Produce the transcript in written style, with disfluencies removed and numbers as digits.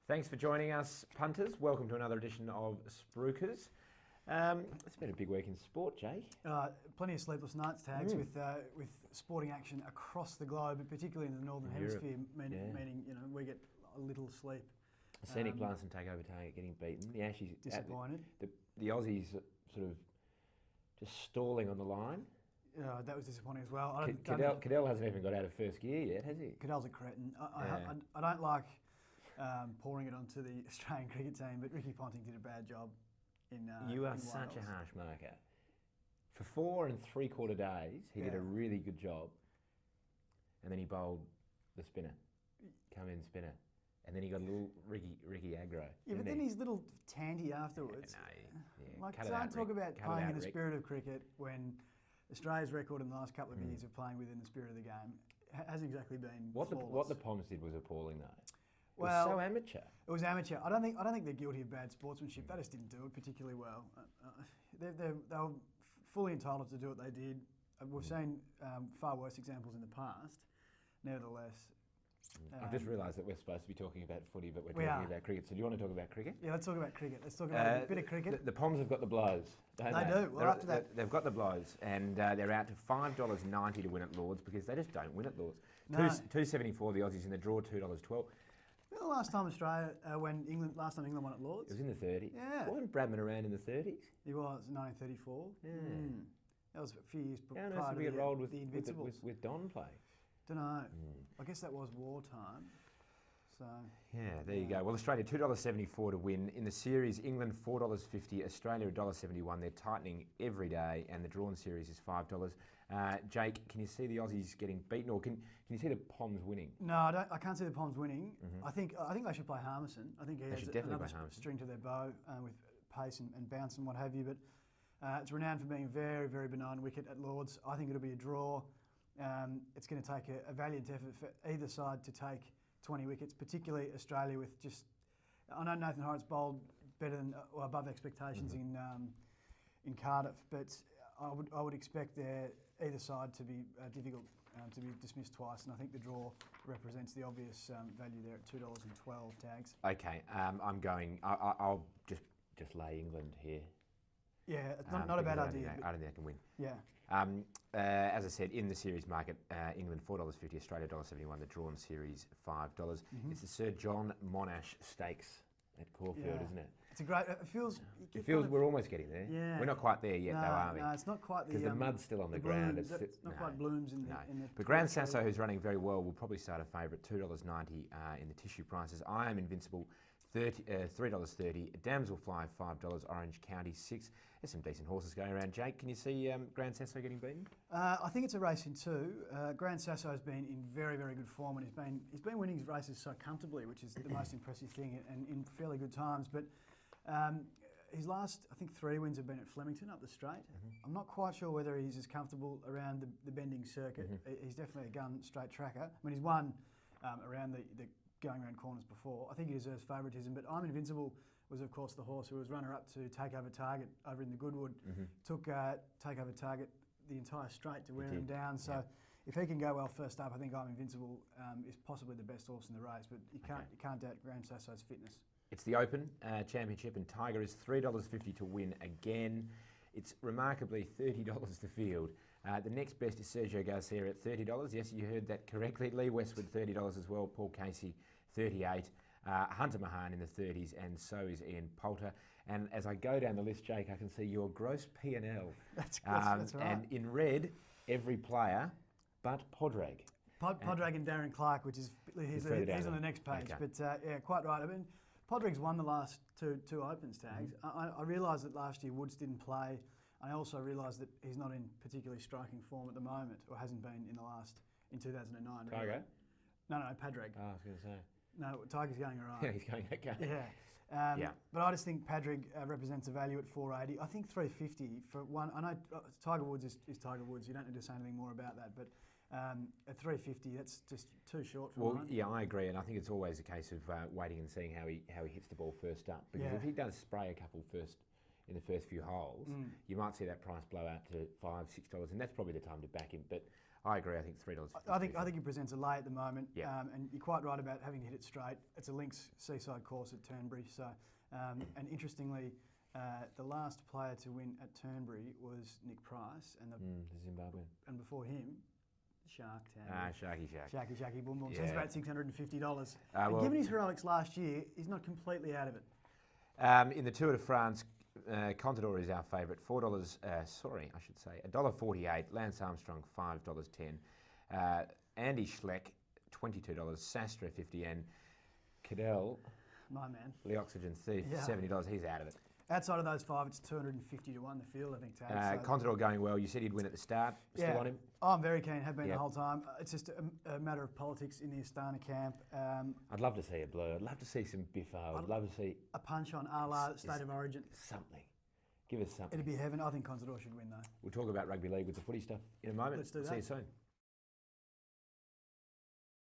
Thanks for joining us, punters. Welcome to another edition of Spruikers. It's been a big week in sport, Jake. Plenty of sleepless nights, Tags, with sporting action across the globe, but particularly in the Northern Hemisphere, meaning we get a little sleep. Scenic Plants and Taggart getting beaten. The Ashes disappointed. The Aussies sort of just stalling on the line. That was disappointing as well. Cadell hasn't even got out of first gear yet, has he? Cadell's a cretin. I don't like pouring it onto the Australian cricket team, but Ricky Ponting did a bad job in You are in such Wales. a harsh marker. For 4 3/4 days, he did a really good job, and then he bowled the spinner, come in spinner, and then he got a little Ricky aggro. Yeah, but then he's little tanty afterwards. Don't talk about playing in the spirit of cricket when Australia's record in the last couple of years of playing within the spirit of the game hasn't exactly been flawless. What the Poms did was appalling, though. Well, it was so amateur. It was amateur. I don't think they're guilty of bad sportsmanship. They just didn't do it particularly well. They were fully entitled to do what they did. We've seen far worse examples in the past. Nevertheless, I've just realised that we're supposed to be talking about footy, but we're talking about cricket. So do you want to talk about cricket? Yeah, let's talk about cricket. Let's talk about a bit of cricket. The Poms have got the blows, don't they? They do. Well, after that, they've got the blows, and they're out to $5.90 to win at Lords because they just don't win at Lords. No. $2.74 the Aussies in the draw, $2.12. The last time England won at Lords? It was in the 30s. Yeah. Wasn't Bradman around in the 30s? He was, 1934. Yeah. That was a few years prior How nice to to get rolled the Invincibles. with Don playing. Don't know. I guess that was wartime. So yeah, there you go. Well, Australia $2.74 to win in the series. England $4.50, Australia $1.71. They're tightening every day, and the drawn series is $5. Jake, can you see the Aussies getting beaten, or can you see the Poms winning? No, I can't see the Poms winning. I think they should play Harmison. I think he has another string to their bow with pace and bounce and what have you. But it's renowned for being a very, very benign wicket at Lords. I think it'll be a draw. It's going to take a valiant effort for either side to take 20 wickets, particularly Australia with just... I know Nathan Horrocks bowled better than or above expectations in Cardiff, but I would expect either side to be difficult to be dismissed twice, and I think the draw represents the obvious value there at $2.12 Tags. Okay, I'll just lay England here. Yeah, it's not a bad idea. I don't think I can win. Yeah. As I said, in the series market, England $4.50, Australia $1.71, the drawn series $5. It's the Sir John Monash Stakes at Caulfield, isn't it? It's a great... It feels we're almost getting there. Yeah. We're not quite there yet, though, are we? No, it's not quite because the mud's still on the ground. It's not quite blooms in the... But Grand Sasso, who's running very well, will probably start a favourite, $2.90 in the tissue prices. I Am Invincible, $3.30. Damsel Fly, $5. Orange County, $6. There's some decent horses going around. Jake, can you see Grand Sasso getting beaten? I think it's a race in two. Grand Sasso has been in very, very good form, and he's been winning his races so comfortably, which is the most impressive thing, and in fairly good times. But his last, I think, 3 wins have been at Flemington up the straight. I'm not quite sure whether he's as comfortable around the bending circuit. He's definitely a gun straight tracker. I mean, he's won around the going around corners before. I think he deserves favouritism, but I'm Invincible was, of course, the horse who was runner-up to Takeover Target over in the Goodwood. Took Takeover Target the entire straight to wear him down. So if he can go well first up, I think I'm Invincible is possibly the best horse in the race, but you can't doubt Grand Sasso's fitness. It's the Open Championship, and Tiger is $3.50 to win again. It's remarkably $30 to field. The next best is Sergio Garcia at $30. Yes, you heard that correctly. Lee Westwood, $30 as well. Paul Casey, $38. Hunter Mahan in the 30s, and so is Ian Poulter. And as I go down the list, Jake, I can see your gross P&L. That's right. And in red, every player but Podrag. Podrag and Darren Clark, which is he's on the next page. Okay. But yeah, quite right. I mean, Podrag's won the last two Opens Tags. I realised that last year Woods didn't play. I also realised that he's not in particularly striking form at the moment, or hasn't been in 2009. Tiger? Really. No, Padraig. Oh, I was going to say. No, Tiger's going all right. Yeah, he's going okay. Yeah. But I just think Padraig represents a value at $4.80. I think $3.50 for one. I know Tiger Woods is Tiger Woods. You don't need to say anything more about that. But at $3.50, that's just too short for mine. Well, yeah, I agree, and I think it's always a case of waiting and seeing how he hits the ball first up. Because if he does spray a couple first in the first few holes, you might see that price blow out to $5, $6, and that's probably the time to back him. But I agree. I think $3. I think he presents a lay at the moment, Yeah. And you're quite right about having to hit it straight. It's a links seaside course at Turnberry, so and interestingly, the last player to win at Turnberry was Nick Price, and the Zimbabwean, and before him, Shark Tag. Sharky. Boom boom. Yeah. So it's about $650. Well, given his heroics last year, he's not completely out of it. In the Tour de France, Contador is our favourite. $4. $1.48. Lance Armstrong $5.10. Andy Schleck $22. Sastre $50, and Cadell, My man. the Oxygen $70. He's out of it. Outside of those five, it's 250 to 1 the field, I think, Tag. Contador going well. You said he'd win at the start. Still on him? Oh, I'm very keen, have been the whole time. It's just a matter of politics in the Astana camp. I'd love to see a blur. I'd love to see some biffo. I'd love to see a punch on a la State of Origin. Something. Give us something. It'd be heaven. I think Contador should win, though. We'll talk about rugby league with the footy stuff in a moment. Let's do that. See you soon.